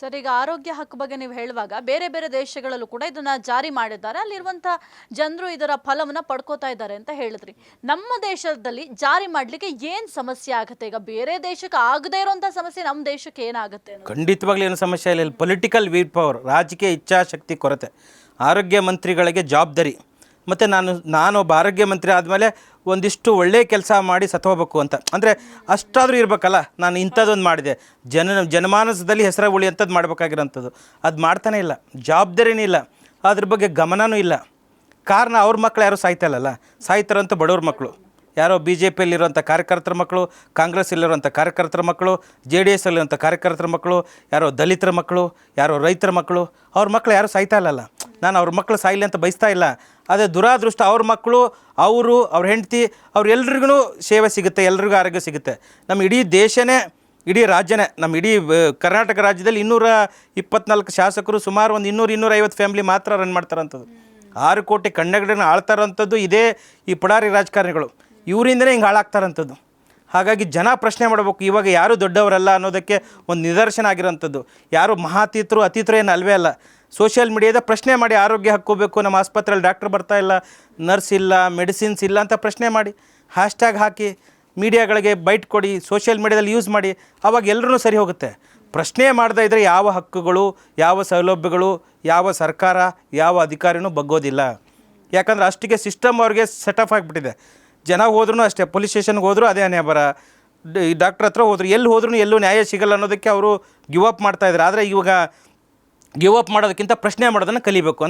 Sir, ಈಗ ಆರೋಗ್ಯ ಹಕ್ಕು ಬಗ್ಗೆ ನೀವು ಹೇಳುವಾಗ ಬೇರೆ ಬೇರೆ ದೇಶಗಳಲ್ಲೂ ಕೂಡ ಇದನ್ನ ಜಾರಿ ಮಾಡಿದ್ದಾರೆ. ಅಲ್ಲಿರುವಂತ ಜನರು ಇದರ ಫಲವನ್ನ ಪಡ್ಕೋತಾ ಇದ್ದಾರೆ ಅಂತ ಹೇಳಿದ್ರಿ. ನಮ್ಮ ದೇಶದಲ್ಲಿ ಜಾರಿ ಮಾಡ್ಲಿಕ್ಕೆ ಏನ್ ಸಮಸ್ಯೆ ಆಗುತ್ತೆ? ಈಗ ಬೇರೆ ದೇಶಕ್ಕೆ ಆಗದೇ ಇರುವಂತ ಸಮಸ್ಯೆ ನಮ್ಮ ದೇಶಕ್ಕೆ ಏನಾಗುತ್ತೆ? ಖಂಡಿತವಾಗ್ಲೂ ಏನು ಸಮಸ್ಯೆ ಇಲ್ಲ. ಪೊಲಿಟಿಕಲ್ ವಿಲ್ ಪವರ್, ರಾಜಕೀಯ ಇಚ್ಛಾಶಕ್ತಿ ಕೊರತೆ. ಆರೋಗ್ಯ ಮಂತ್ರಿಗಳಿಗೆ ಜವಾಬ್ದಾರಿ, ಮತ್ತು ನಾನೊಬ್ಬ ಆರೋಗ್ಯ ಮಂತ್ರಿ ಆದಮೇಲೆ ಒಂದಿಷ್ಟು ಒಳ್ಳೆಯ ಕೆಲಸ ಮಾಡಿ ಸತ್ತೋಗ್ಬೇಕು ಅಂತ ಅಂದರೆ ಅಷ್ಟಾದರೂ ಇರಬೇಕಲ್ಲ. ನಾನು ಇಂಥದ್ದೊಂದು ಮಾಡಿದೆ, ಜನಮಾನಸದಲ್ಲಿ ಹೆಸರು ಉಳಿಯಂಥದ್ದು ಮಾಡಬೇಕಾಗಿರೋಂಥದ್ದು ಅದು ಮಾಡ್ತಾನೇ ಇಲ್ಲ. ಜವಾಬ್ದಾರಿನೇ ಇಲ್ಲ, ಅದ್ರ ಬಗ್ಗೆ ಗಮನವೂ ಇಲ್ಲ. ಕಾರಣ ಅವ್ರ ಮಕ್ಕಳು ಯಾರೂ ಸಾಯ್ತಾಯಿಲ್ಲಲ್ಲ. ಸಾಯ್ತಾರಂಥ ಬಡವ್ರ ಮಕ್ಕಳು, ಯಾರೋ ಬಿ ಜೆ ಪಿಯಲ್ಲಿರುವಂಥ ಕಾರ್ಯಕರ್ತರ ಮಕ್ಕಳು, ಕಾಂಗ್ರೆಸ್ಸಲ್ಲಿರುವಂಥ ಕಾರ್ಯಕರ್ತರ ಮಕ್ಕಳು, ಜೆ ಡಿ ಎಸ್ಸಲ್ಲಿರುವಂಥ ಕಾರ್ಯಕರ್ತರ ಮಕ್ಕಳು, ಯಾರೋ ದಲಿತರ ಮಕ್ಕಳು, ಯಾರೋ ರೈತರ ಮಕ್ಕಳು, ಅವ್ರ ಮಕ್ಕಳು ಯಾರೂ ಸಾಯ್ತಾ ಇಲ್ಲಲ್ಲ. ನಾನು ಅವ್ರ ಮಕ್ಕಳು ಸಾಯಿಲ್ಲ ಅಂತ ಬಯಸ್ತಾ ಇಲ್ಲ. ಅದೇ ದುರಾದೃಷ್ಟ, ಅವ್ರ ಮಕ್ಕಳು, ಅವ್ರ ಹೆಂಡತಿ, ಅವ್ರೆಲ್ರಿಗೂ ಸೇವೆ ಸಿಗುತ್ತೆ, ಎಲ್ರಿಗೂ ಆರೋಗ್ಯ ಸಿಗುತ್ತೆ. ನಮ್ಮ ಇಡೀ ದೇಶನೇ, ಇಡೀ ರಾಜ್ಯನೇ, ನಮ್ಮ ಇಡೀ ಕರ್ನಾಟಕ ರಾಜ್ಯದಲ್ಲಿ 224 ಶಾಸಕರು, ಸುಮಾರು ಒಂದು 200-250 ಫ್ಯಾಮಿಲಿ ಮಾತ್ರ ರನ್ ಮಾಡ್ತಾರಂಥದ್ದು. 6 ಕೋಟಿ ಕನ್ನಡಿಗರನ್ನ ಆಳ್ತಾರಂಥದ್ದು ಇದೇ ಈ ಪುಡಾರಿ ರಾಜಕಾರಣಿಗಳು. ಇವರಿಂದನೇ ಹಿಂಗೆ ಹಾಳಾಗ್ತಾರಂಥದ್ದು. ಹಾಗಾಗಿ ಜನ ಪ್ರಶ್ನೆ ಮಾಡಬೇಕು, ಇವಾಗ ಯಾರು ದೊಡ್ಡವರಲ್ಲ ಅನ್ನೋದಕ್ಕೆ ಒಂದು ನಿದರ್ಶನ ಆಗಿರೋಂಥದ್ದು. ಯಾರು ಮಹಾತೀತರು ಅತೀತರು ಏನು ಅಲ್ವೇ ಅಲ್ಲ. ಸೋಷಿಯಲ್ ಮೀಡಿಯಾದ ಪ್ರಶ್ನೆ ಮಾಡಿ, ಆರೋಗ್ಯ ಹಕ್ಕೋಬೇಕು, ನಮ್ಮ ಆಸ್ಪತ್ರೆಯಲ್ಲಿ ಡಾಕ್ಟ್ರ್ ಬರ್ತಾ ಇಲ್ಲ, ನರ್ಸ್ ಇಲ್ಲ, ಮೆಡಿಸಿನ್ಸ್ ಇಲ್ಲ ಅಂತ ಪ್ರಶ್ನೆ ಮಾಡಿ, ಹ್ಯಾಶ್ಟ್ಯಾಗ್ ಹಾಕಿ, ಮೀಡಿಯಾಗಳಿಗೆ ಬೈಟ್ ಕೊಡಿ, ಸೋಷಿಯಲ್ ಮೀಡಿಯಾದಲ್ಲಿ ಯೂಸ್ ಮಾಡಿ, ಆವಾಗ ಎಲ್ಲರೂ ಸರಿ ಹೋಗುತ್ತೆ. ಪ್ರಶ್ನೆ ಮಾಡದೇ ಇದ್ದರೆ ಯಾವ ಹಕ್ಕುಗಳು, ಯಾವ ಸೌಲಭ್ಯಗಳು, ಯಾವ ಸರ್ಕಾರ, ಯಾವ ಅಧಿಕಾರಿನೂ ಬಗ್ಗೋದಿಲ್ಲ. ಯಾಕಂದರೆ ಅಷ್ಟಿಗೆ ಸಿಸ್ಟಮ್ ಅವ್ರಿಗೆ ಸೆಟಪ್ ಆಗಿಬಿಟ್ಟಿದೆ. ಜನ ಹೋದ್ರೂ ಅಷ್ಟೇ, ಪೊಲೀಸ್ ಸ್ಟೇಷನ್ಗೆ ಹೋದರೂ ಅದೇ ಹಣೆಬರ, ಈ ಡಾಕ್ಟ್ರ್ ಹತ್ರ ಹೋದ್ರು, ಎಲ್ಲಿ ಹೋದ್ರೂ ಎಲ್ಲೂ ನ್ಯಾಯ ಸಿಗಲ್ಲ ಅನ್ನೋದಕ್ಕೆ ಅವರು ಗಿವ್ ಅಪ್ ಮಾಡ್ತಾಯಿದ್ದಾರೆ. ಆದರೆ ಇವಾಗ ಗಿವ್ ಅಪ್ ಮಾಡೋದಕ್ಕಿಂತ ಪ್ರಶ್ನೆ ಮಾಡೋದನ್ನು ಕಲಿಬೇಕು ಅಂತ